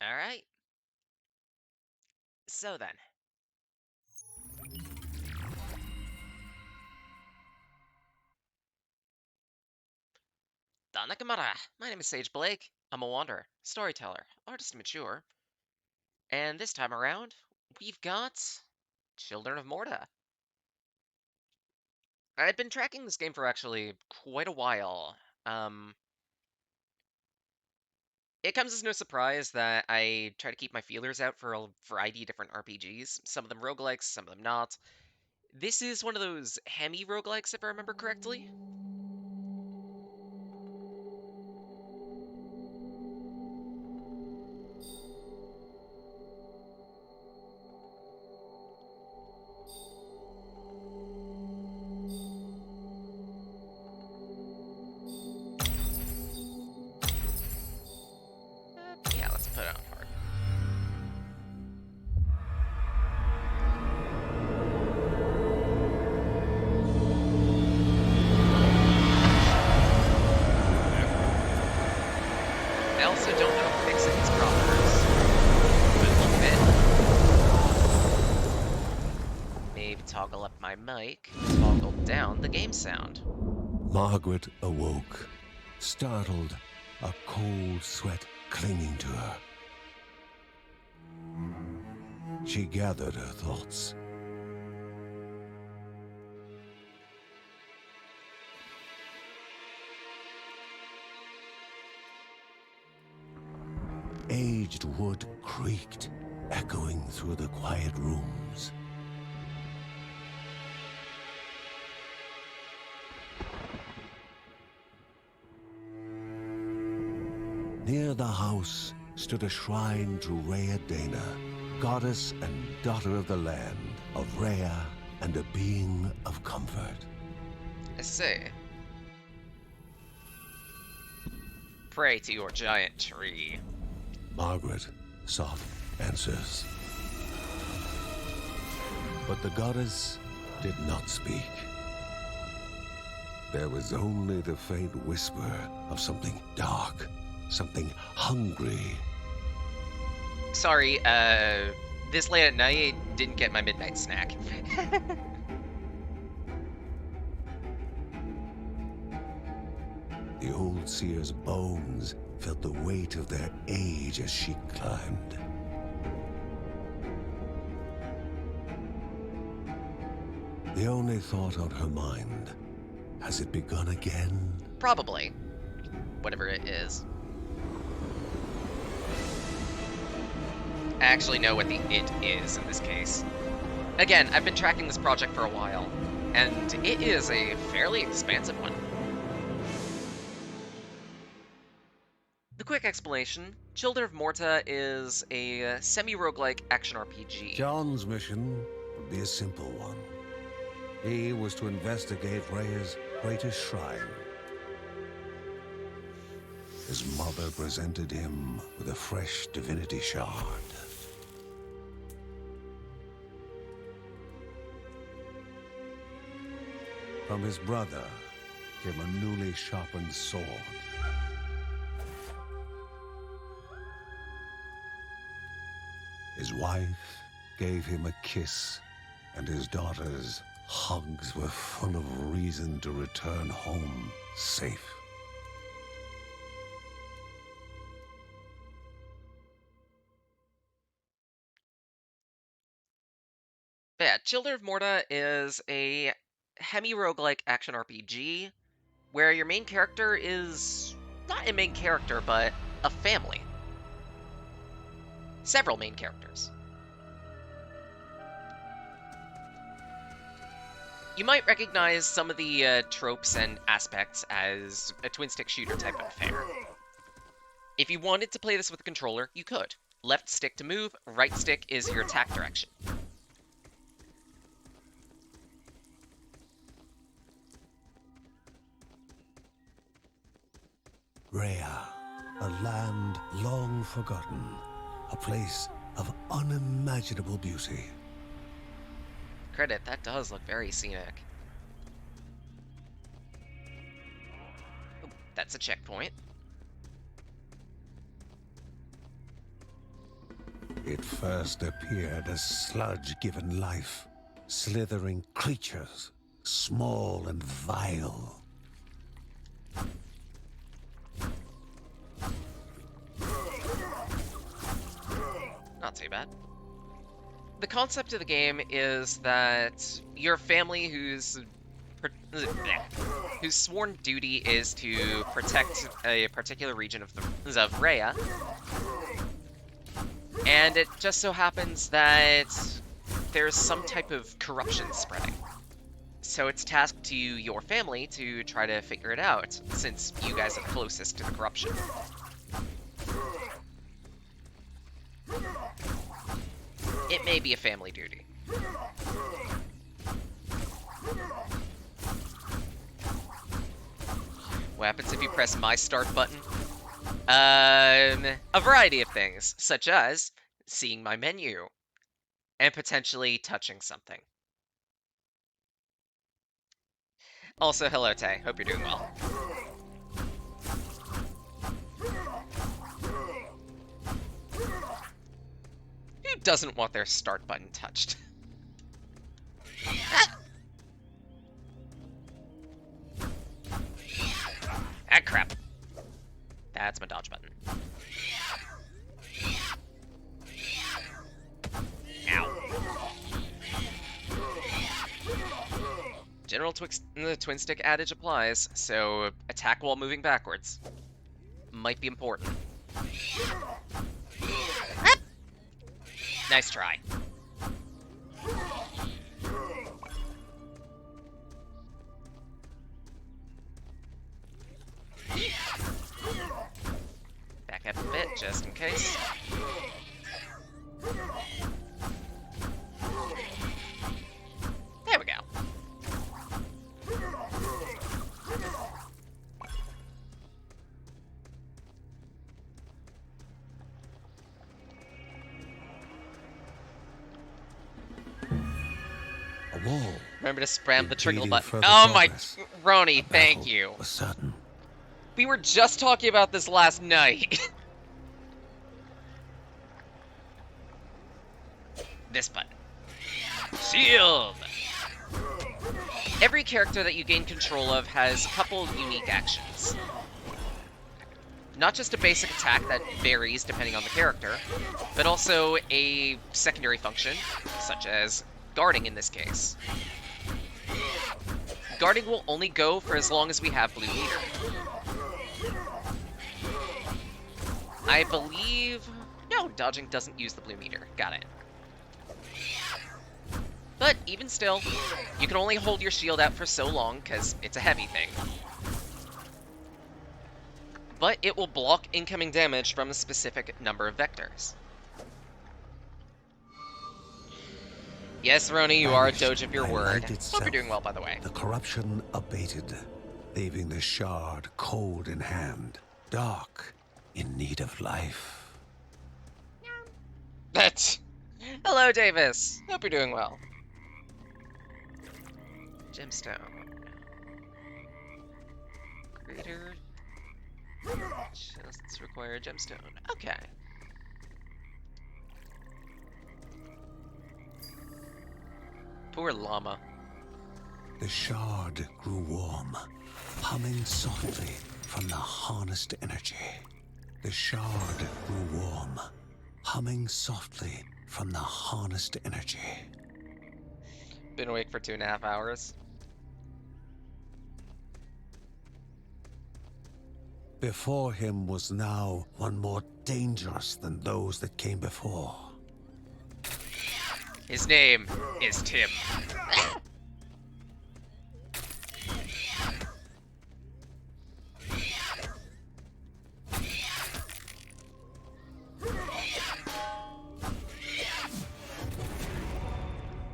All right. So then, Nakamura. My name is Sage Blake. I'm a wanderer, storyteller, artist mature, and this time around, we've got Children of Morta. I've been tracking this game for actually quite a while. Um, it comes as no surprise that I try to keep my feelers out for a variety of different RPGs. Some of them roguelikes, some of them not. This is one of those Hemi roguelikes, if I remember correctly. Yeah, let's put it on hard. I also don't know if fixing these croppers would look bit. Maybe toggle up my mic, toggle down the game sound. Margaret awoke, startled, a cold sweat clinging to her. She gathered her thoughts. Aged wood creaked, echoing through the quiet rooms. Near the house stood a shrine to Rhea Dana, goddess and daughter of the land, of Rhea and a being of comfort. I say, pray to your giant tree. Margaret sought answers. But the goddess did not speak. There was only the faint whisper of something dark, something hungry. Sorry, this late at night, didn't get my midnight snack. The old seer's bones felt the weight of their age as she climbed. The only thought on her mind, has it begun again? Probably. Whatever it is. I actually know what the it is in this case. Again, I've been tracking this project for a while, and it is a fairly expansive one. The quick explanation, Children of Morta is a semi-roguelike action RPG. John's mission would be a simple one. He was to investigate Rhea's greatest shrine. His mother presented him with a fresh divinity shard. From his brother came a newly sharpened sword. His wife gave him a kiss, and his daughter's hugs were full of reason to return home safe. But yeah, Children of Morta is a hemi-roguelike action RPG where your main character is not a main character, but a family. Several main characters. You might recognize some of the tropes and aspects as a twin-stick shooter type of affair. If you wanted to play this with a controller, you could. Left stick to move, right stick is your attack direction. Rhea, a land long forgotten, a place of unimaginable beauty. Credit, that does look very scenic. Ooh, that's a checkpoint. It first appeared as sludge given life, slithering creatures, small and vile. Not too bad. The concept of the game is that your family whose sworn duty is to protect a particular region of Rhea, and it just so happens that there's some type of corruption spreading. So it's tasked to your family to try to figure it out, since you guys are closest to the corruption. It may be a family duty. What happens if you press my start button? A variety of things, such as seeing my menu and potentially touching something. Also, hello, Tay. Hope you're doing well. Who doesn't want their start button touched? Ah, crap. That's my dodge button. Ow. General the twin stick adage applies, so attack while moving backwards. Might be important. Nice try. Back up a bit, just in case. There we go. A wall. Remember to spam the trigger Impeding button. further Oh my... progress. Roni, thank Battle you. was sudden. We were just talking about this last night. This button. Shield! Every character that you gain control of has a couple unique actions. Not just a basic attack that varies depending on the character, but also a secondary function, such as guarding in this case. Guarding will only go for as long as we have blue meter. I believe... No, dodging doesn't use the blue meter. Got it. But even still, you can only hold your shield out for so long, because it's a heavy thing. But it will block incoming damage from a specific number of vectors. Yes, Roni, you are a doge of your by word. light Hope you're itself, doing well, by the way. The corruption abated, leaving the shard cold in hand, dark, in need of life. Hello, Davis. Hope you're doing well. Gemstone. Greater chests require a gemstone. Okay. Poor llama. The shard grew warm, humming softly from the harnessed energy. The shard grew warm, humming softly from the harnessed energy. Been awake for 2.5 hours. Before him was now one more dangerous than those that came before. His name is Tim.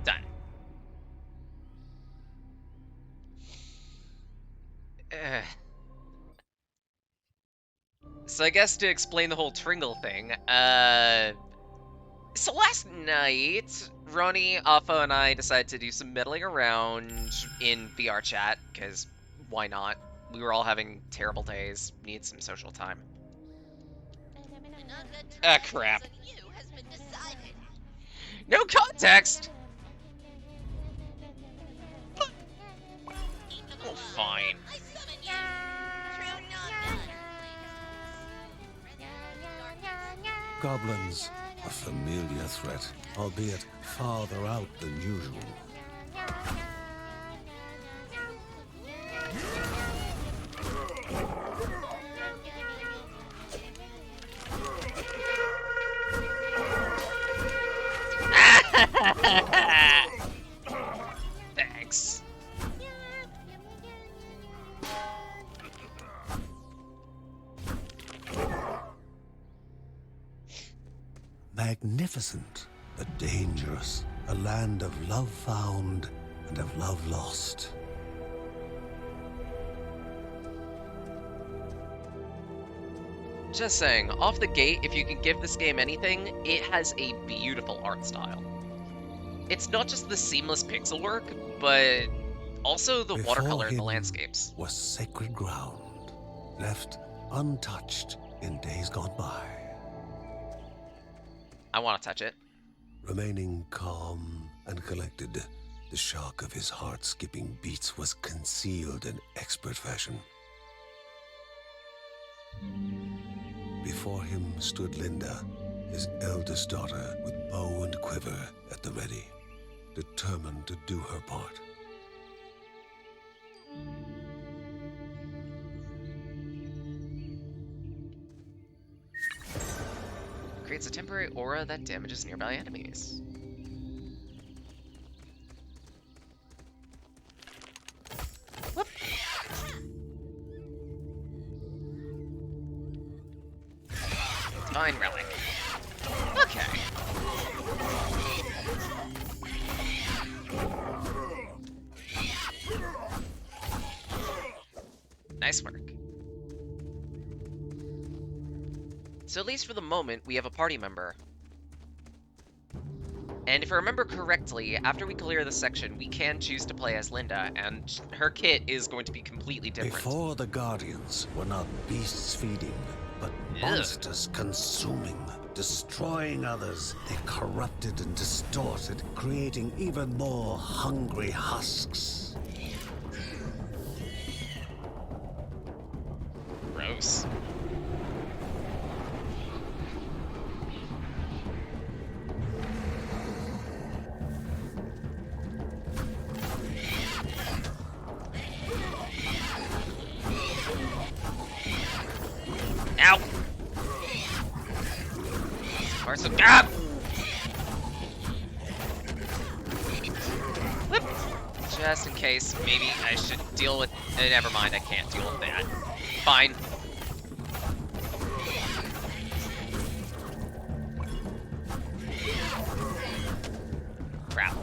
Done. So I guess to explain the whole Tringle thing, so last night, Ronnie, Alpha, and I decided to do some meddling around in VR chat, because why not? We were all having terrible days, needed some social time. Ah, crap. No context! Oh, fine. Goblins, a familiar threat, albeit farther out than usual. Thanks. Magnificent, but dangerous. A land of love found and of love lost. Just saying, off the gate, if you can give this game anything, it has a beautiful art style. It's not just the seamless pixel work, but also the Before watercolor in the him landscapes. was sacred ground, left untouched in days gone by. I want to touch it. Remaining calm and collected, the shock of his heart-skipping beats was concealed in expert fashion. Before him stood Linda, his eldest daughter, with bow and quiver at the ready, determined to do her part. Creates a temporary aura that damages nearby enemies. Whoop. Divine relic. Okay. Nice work. So at least for the moment, we have a party member. And if I remember correctly, after we clear this section, we can choose to play as Linda, and her kit is going to be completely different. Before the Guardians were not beasts feeding, but Ugh. monsters consuming, destroying others. They corrupted and distorted, creating even more hungry husks. Gross. Ow! Marcel, ah! Whip! Just in case, maybe I should deal with. Never mind, I can't deal with that. Fine. Crap.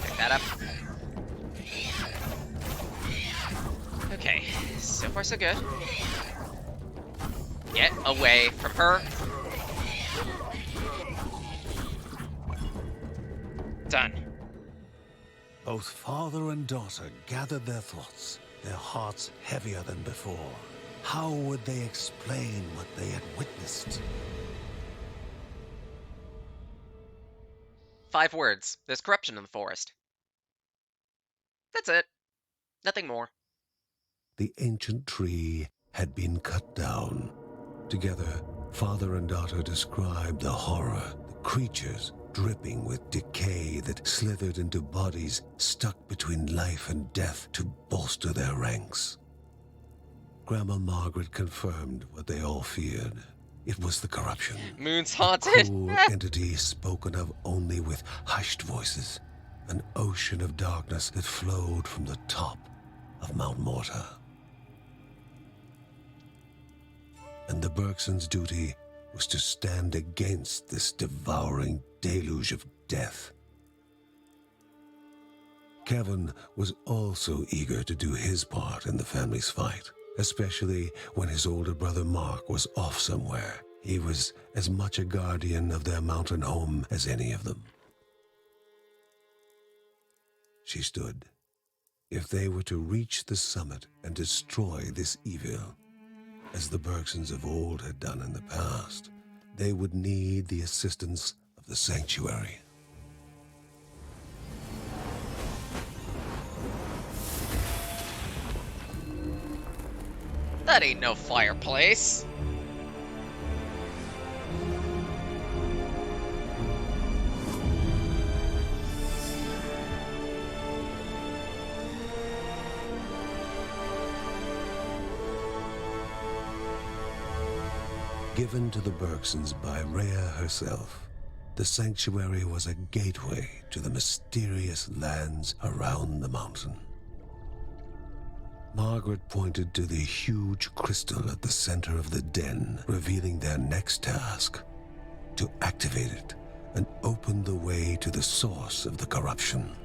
Pick that up. Okay, so far so good. Get away from her. Done. Both father and daughter gathered their thoughts, their hearts heavier than before. How would they explain what they had witnessed? 5 words. There's corruption in the forest. That's it. Nothing more. The ancient tree had been cut down. Together, father and daughter described the horror, the creatures dripping with decay that slithered into bodies stuck between life and death to bolster their ranks. Grandma Margaret confirmed what they all feared. It was the corruption. Moon's haunted. Cruel entity spoken of only with hushed voices. An ocean of darkness that flowed from the top of Mount Morte. And the Bergsons' duty was to stand against this devouring deluge of death. Kevin was also eager to do his part in the family's fight, especially when his older brother Mark was off somewhere. He was as much a guardian of their mountain home as any of them. She stood. If they were to reach the summit and destroy this evil, As the Bergsons of old had done in the past, they would need the assistance of the Sanctuary. That ain't no fireplace. Given to the Bergsons by Rhea herself, the Sanctuary was a gateway to the mysterious lands around the mountain. Margaret pointed to the huge crystal at the center of the den, revealing their next task: to activate it and open the way to the source of the corruption.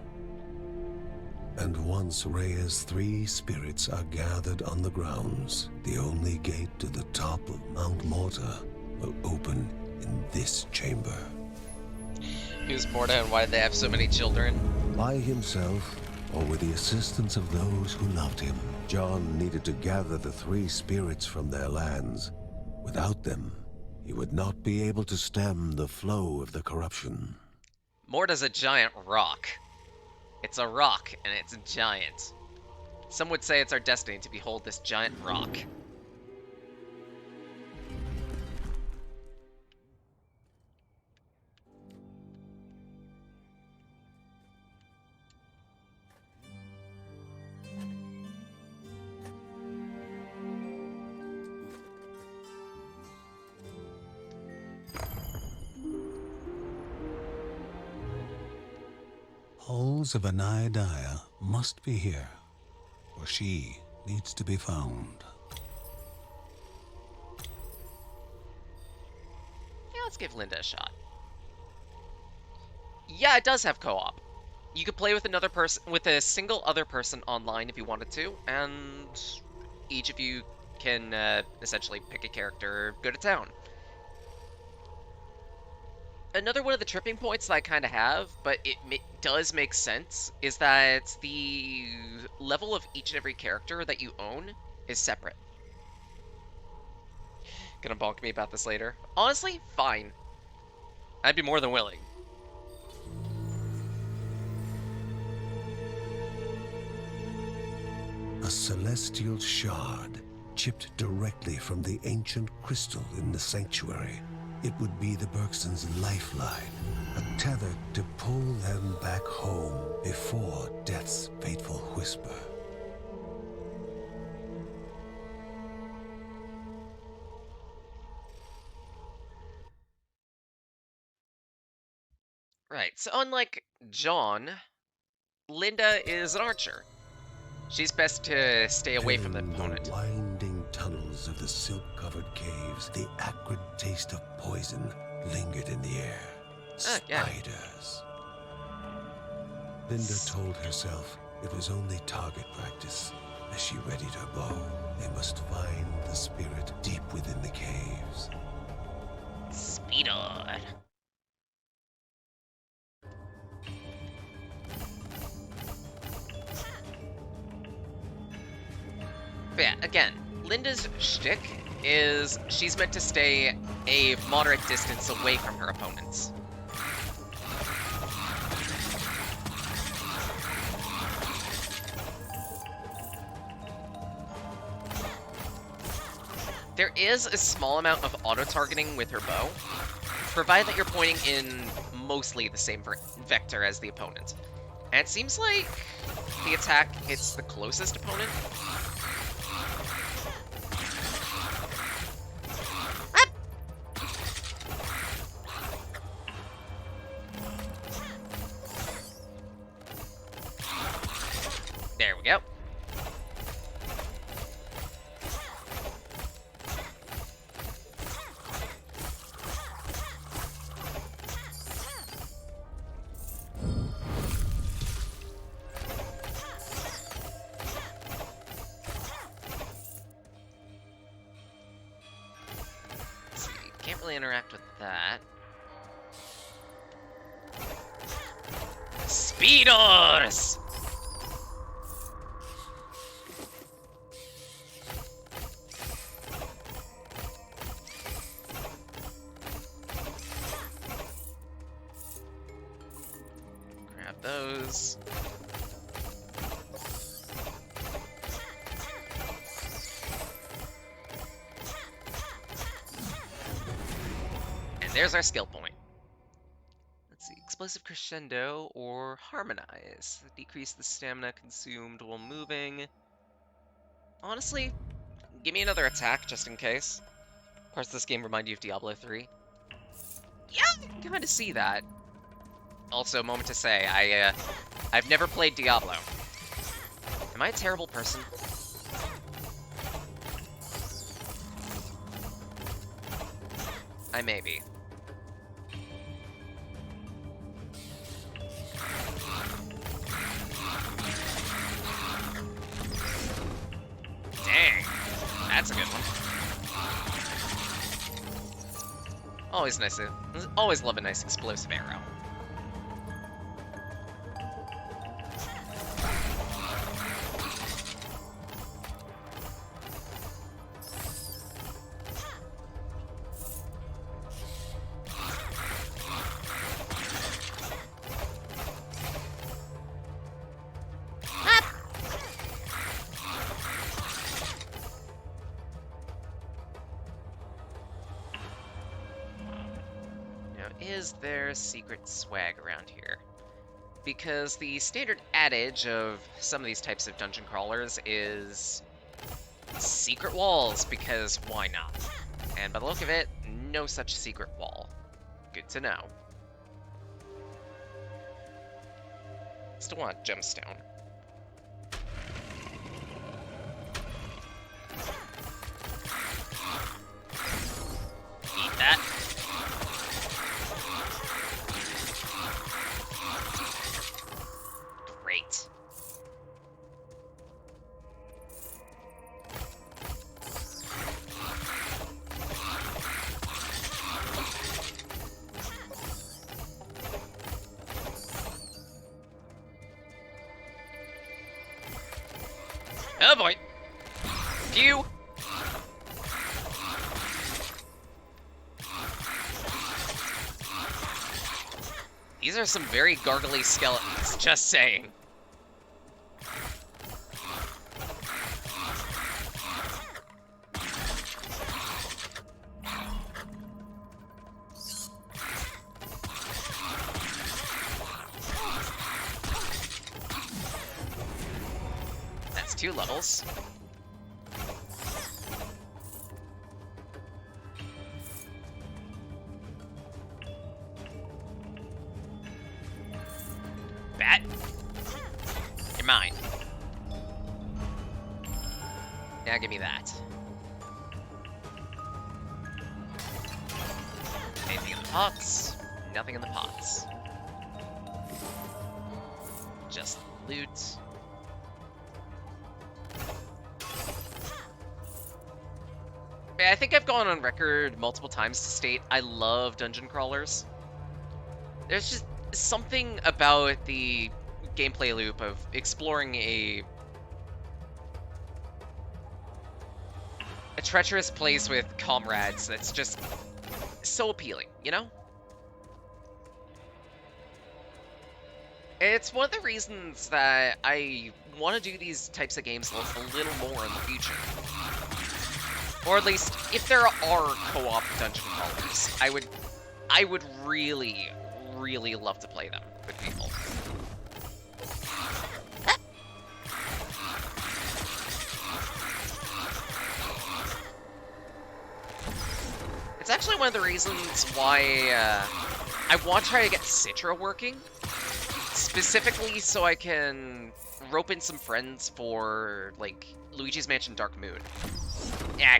And once Rhea's 3 spirits are gathered on the grounds, the only gate to the top of Mount Morte will open in this chamber. Who's Morte and why do they have so many children? By himself, or with the assistance of those who loved him, John needed to gather the 3 spirits from their lands. Without them, he would not be able to stem the flow of the corruption. Morte's a giant rock. It's a rock, and it's giant. Some would say it's our destiny to behold this giant rock. Halls of Anaidia must be here, for she needs to be found. Yeah, let's give Linda a shot. Yeah, it does have co-op. You could play with another person, with a single other person online if you wanted to, and each of you can essentially pick a character, go to town. Another one of the tripping points that I kind of have, but it does make sense, is that the level of each and every character that you own is separate. Gonna bonk me about this later. Honestly, fine. I'd be more than willing. A celestial shard chipped directly from the ancient crystal in the Sanctuary. It would be the Bergsons' lifeline, a tether to pull them back home before death's fateful whisper. Right, so unlike John, Linda is an archer. She's best to stay away from the opponent. The winding tunnels of the silk-covered caves, the acrid taste of poison lingered in the air. Yeah. Spiders. Linda told herself it was only target practice. As she readied her bow, they must find the spirit deep within the caves. Speeder. But yeah, again, Linda's shtick is she's meant to stay a moderate distance away from her opponents. There is a small amount of auto-targeting with her bow, provided that you're pointing in mostly the same vector as the opponent. And it seems like the attack hits the closest opponent. There we go. Let's see, can't really interact with that. Speeders! There's our skill point. Let's see, explosive crescendo or harmonize. Decrease the stamina consumed while moving. Honestly, give me another attack just in case. Parts of this game remind you of Diablo 3. Yeah, I can kind of see that. Also, moment to say, I've never played Diablo. Am I a terrible person? I may be. Dang, that's a good one. Always love a nice explosive arrow. Is there secret swag around here? Because the standard adage of some of these types of dungeon crawlers is secret walls, because why not? And by the look of it, no such secret wall. Good to know. Still want a gemstone. Eat that. Great. Oh boy. Phew. These are some very gargly skeletons, just saying. That's 2 levels. Bat? You're mine. Now give me that. Anything in the pots? Nothing in the pots. Just loot. I think I've gone on record multiple times to state I love dungeon crawlers. There's just something about the gameplay loop of exploring a treacherous place with comrades that's just so appealing, you know? It's one of the reasons that I want to do these types of games a little more in the future. Or at least, if there are co-op dungeon crawlers, I would really, really love to play them with people. It's actually one of the reasons why I want to try to get Citra working. Specifically so I can rope in some friends for, like, Luigi's Mansion Dark Moon. Yeah.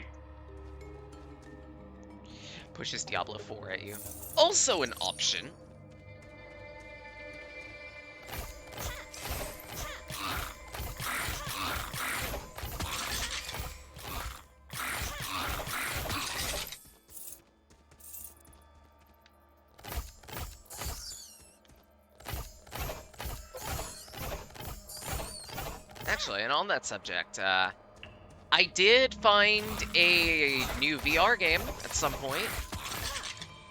Pushes Diablo 4 at you. Also an option. Actually, and on that subject, I did find a new VR game at some point,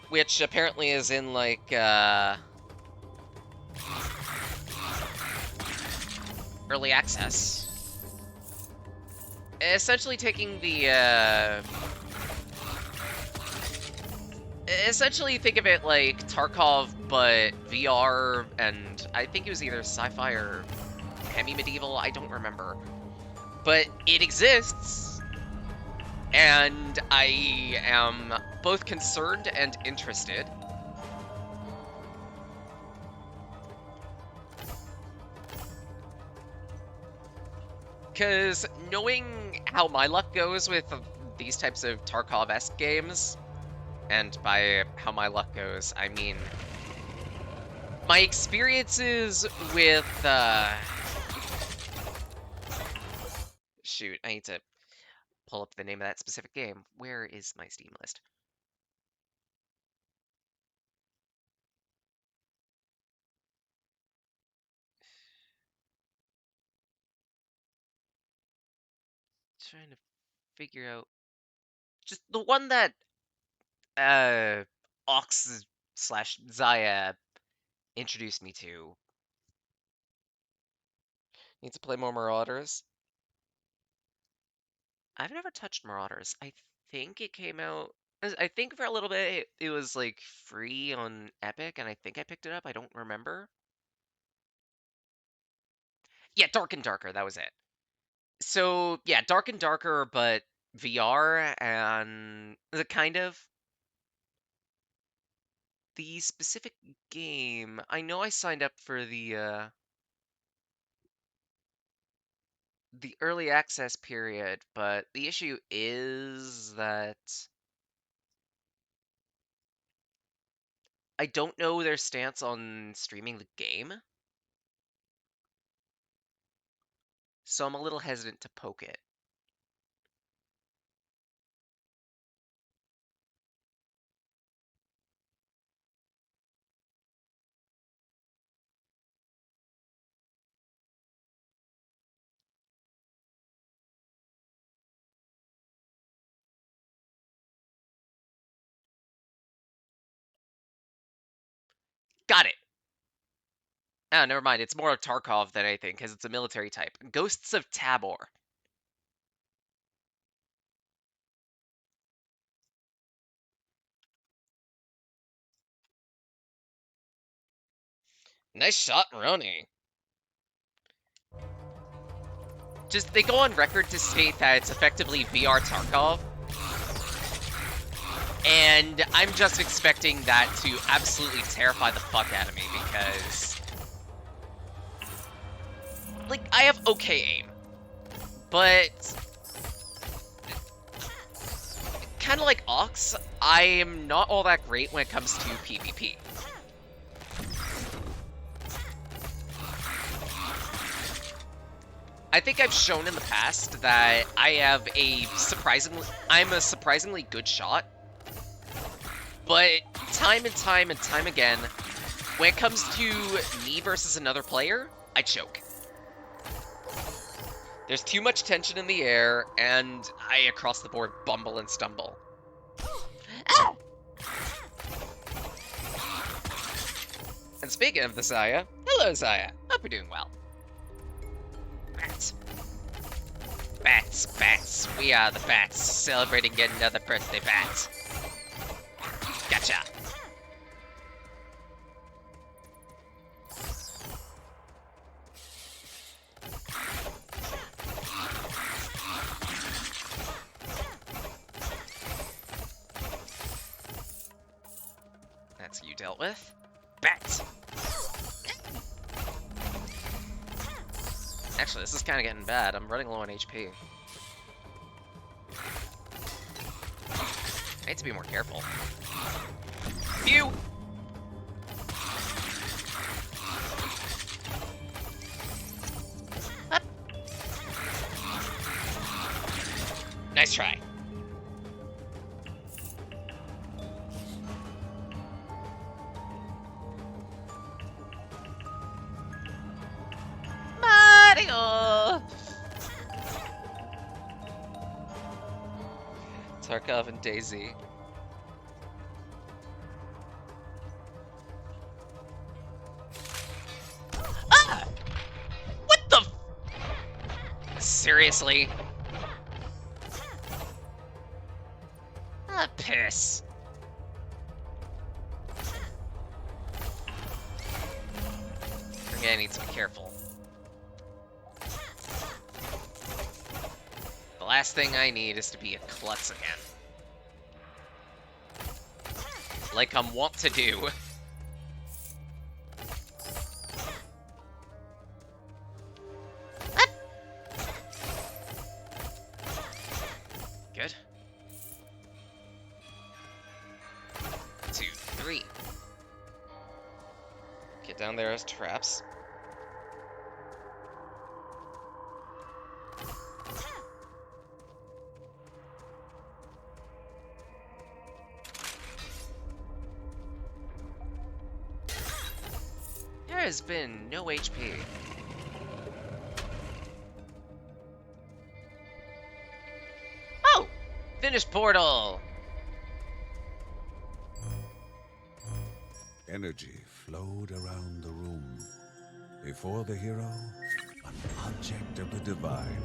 which apparently is in, like, early access. Essentially taking the Essentially, think of it like Tarkov, but VR, and I think it was either sci-fi or hemi-medieval, I don't remember. But it exists, and I am both concerned and interested. Because knowing how my luck goes with these types of Tarkov-esque games, and by how my luck goes, I mean my experiences with, shoot, I need to pull up the name of that specific game. Where is my Steam list? Trying to figure out just the one that uh Ox slash Zaya introduced me to. Need to play more Marauders. I've never touched Marauders. I think it came out. I think for a little bit it was like free on Epic, and I think I picked it up. I don't remember. Yeah, Dark and Darker. That was it. So yeah, Dark and Darker, but VR and the kind of the specific game. I know I signed up for the early access period, but the issue is that I don't know their stance on streaming the game, so I'm a little hesitant to poke it. Got it. Oh, never mind. It's more of Tarkov than anything, because it's a military type. Ghosts of Tabor. Nice shot, Ronnie. Just, they go on record to state that it's effectively VR Tarkov. And I'm just expecting that to absolutely terrify the fuck out of me, because... like, I have okay aim. But... kind of like Ox, I am not all that great when it comes to PvP. I think I've shown in the past that I'm a surprisingly good shot. But time and time and time again, when it comes to me versus another player, I choke. There's too much tension in the air, and I, across the board, bumble and stumble. Ow! And speaking of the Zaya, hello Zaya, hope you're doing well. Bats. Bats, bats, we are the bats, celebrating yet another birthday bat. Gotcha. That's who you dealt with. Bats. Actually, this is kind of getting bad. I'm running low on HP. I need to be more careful. Phew! Up. Nice try. Mario! Tarkov and Daisy. Ah! What the seriously? Ah, piss. Yeah, I need to be careful. The last thing I need is to be a klutz again. Like I'm wont to do. Good. 2, 3. Get down there as traps. There has been no HP. Oh! Finished portal! Energy flowed around the room. Before the hero, an object of the divine.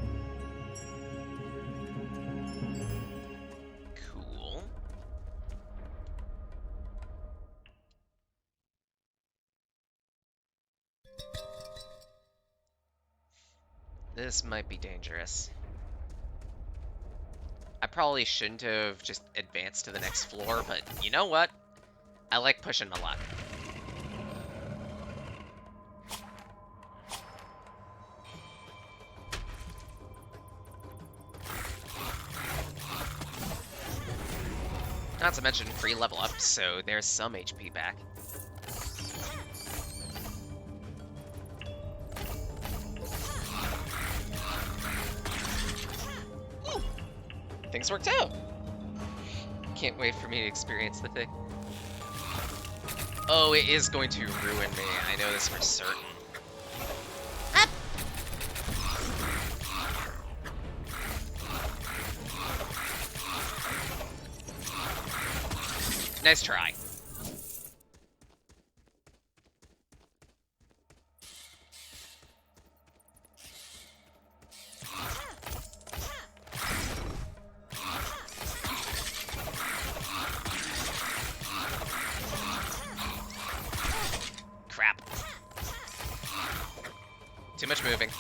Cool. This might be dangerous. I probably shouldn't have just advanced to the next floor, but you know what? I like pushing a lot. Not to mention free level up, so there's some HP back. Ooh, things worked out. Can't wait for me to experience the thing. Oh, it is going to ruin me. I know this for certain. Ah. Nice try. Crap. Too much moving.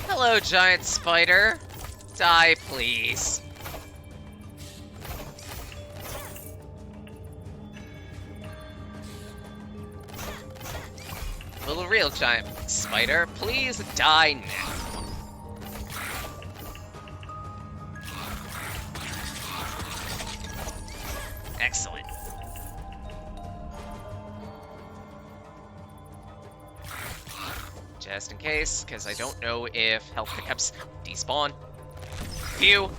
Hello, giant spider. Die, please. Little real giant spider, please die now. Excellent. Just in case, because I don't know if health pickups despawn. Phew.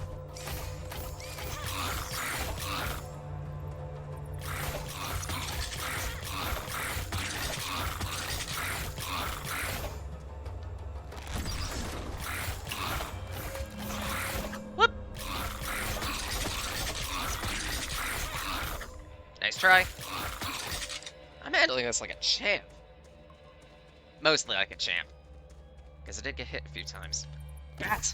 Whoop. Nice try. I'm handling this like a champ. Mostly like a champ. Because I did get hit a few times. Bat!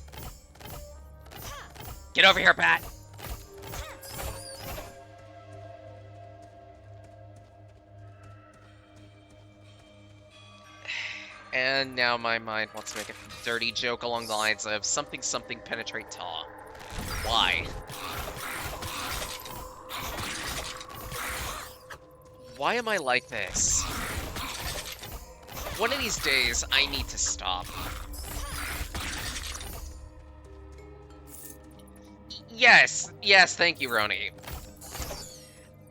Get over here, Bat! And now my mind wants to make a dirty joke along the lines of something something penetrate taw. Why? Why am I like this? One of these days, I need to stop. Yes, yes, thank you, Roni.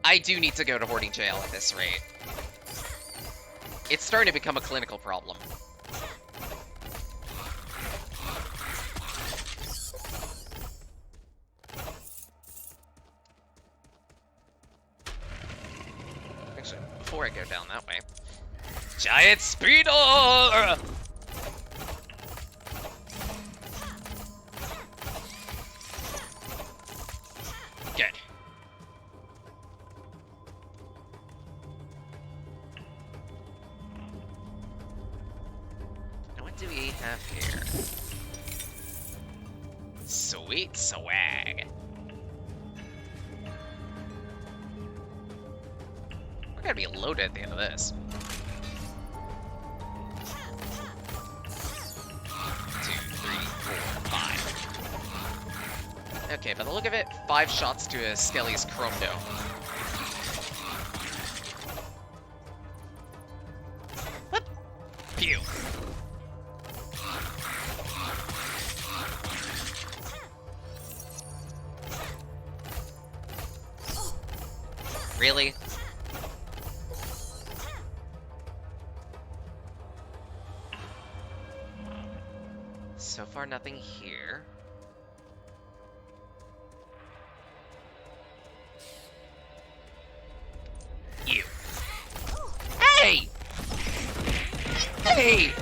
I do need to go to hoarding jail at this rate. It's starting to become a clinical problem. Actually, before I go down that way, giant speeder! Good. Now what do we have here? Sweet swag. Gotta be loaded at the end of this. 2, 3, 4, 5. Okay, by the look of it, 5 shots to a Skelly's Chrome Dome. What? Pew. Really? So far, nothing here. You. Hey! Hey!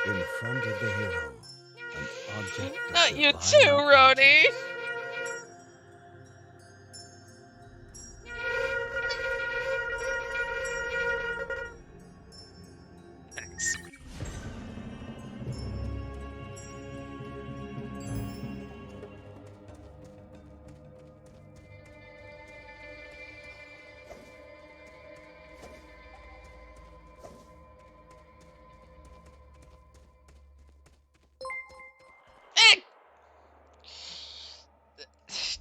In front of the hero, an object of Not you divine too, Roni! Thanks. Eh!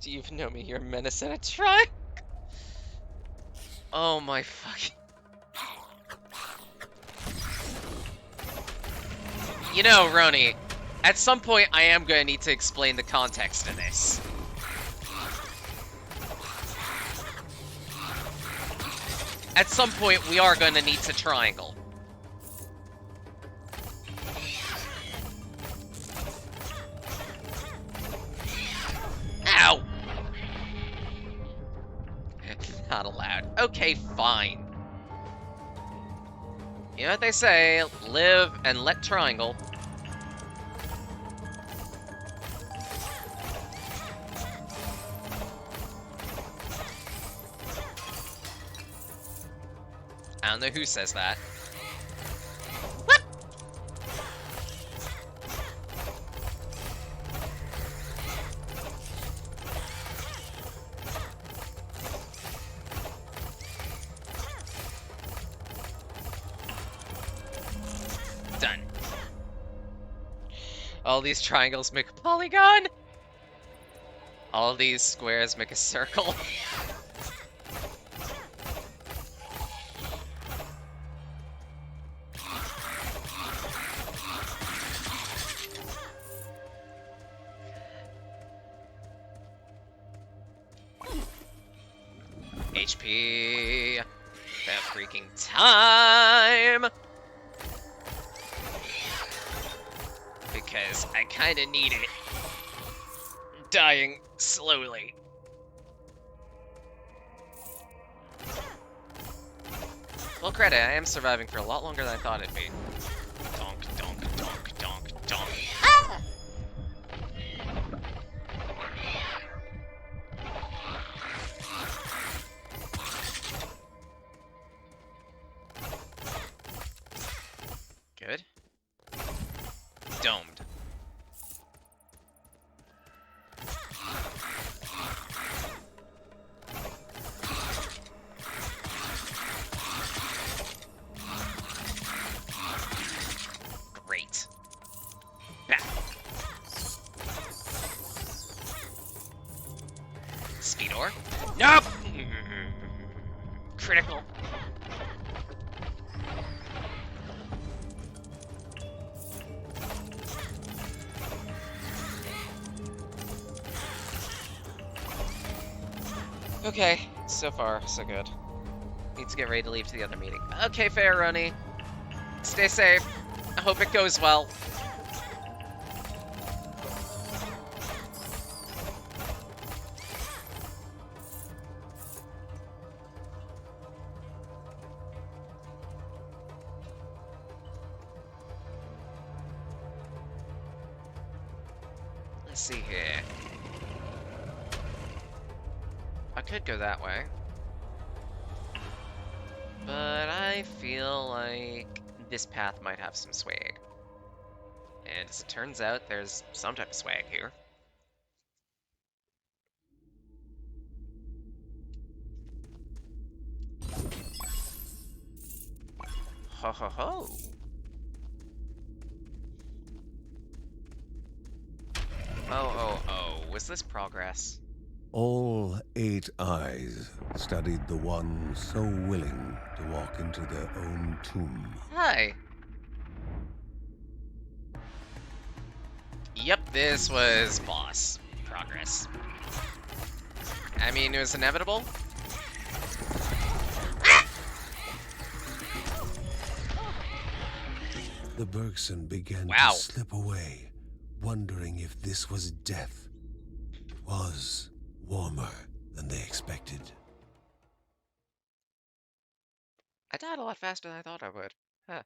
Do you know me? You're a menace and a try? Oh my fucking... You know, Roni, at some point I am going to need to explain the context of this. At some point we are going to need to triangle. Ow! Not allowed. Okay, fine. You know what they say, live and let triangle. I don't know who says that. What? Done. All these triangles make a polygon. All these squares make a circle. HP. That freaking time. Because I kinda need it. Dying slowly. Well, credit, I am surviving for a lot longer than I thought it'd be. Donk, donk, donk, donk, donk. Ah! Good. Domed. Great. Back. Speedor. Nope! Critical. Okay, so far, so good. Need to get ready to leave to the other meeting. Okay, fair, Roni. Stay safe. I hope it goes well. Let's see here. I could go that way. But I feel like this path might have some swag. And as it turns out, there's some type of swag here. Ho ho ho! Oh, was this progress? All 8 eyes studied the one so willing to walk into their own tomb. Hi! Yep, this was boss progress. I mean, it was inevitable. The Bergson began Wow. to slip away, wondering if this was death. Was warmer than they expected. I died a lot faster than I thought I would. Huh.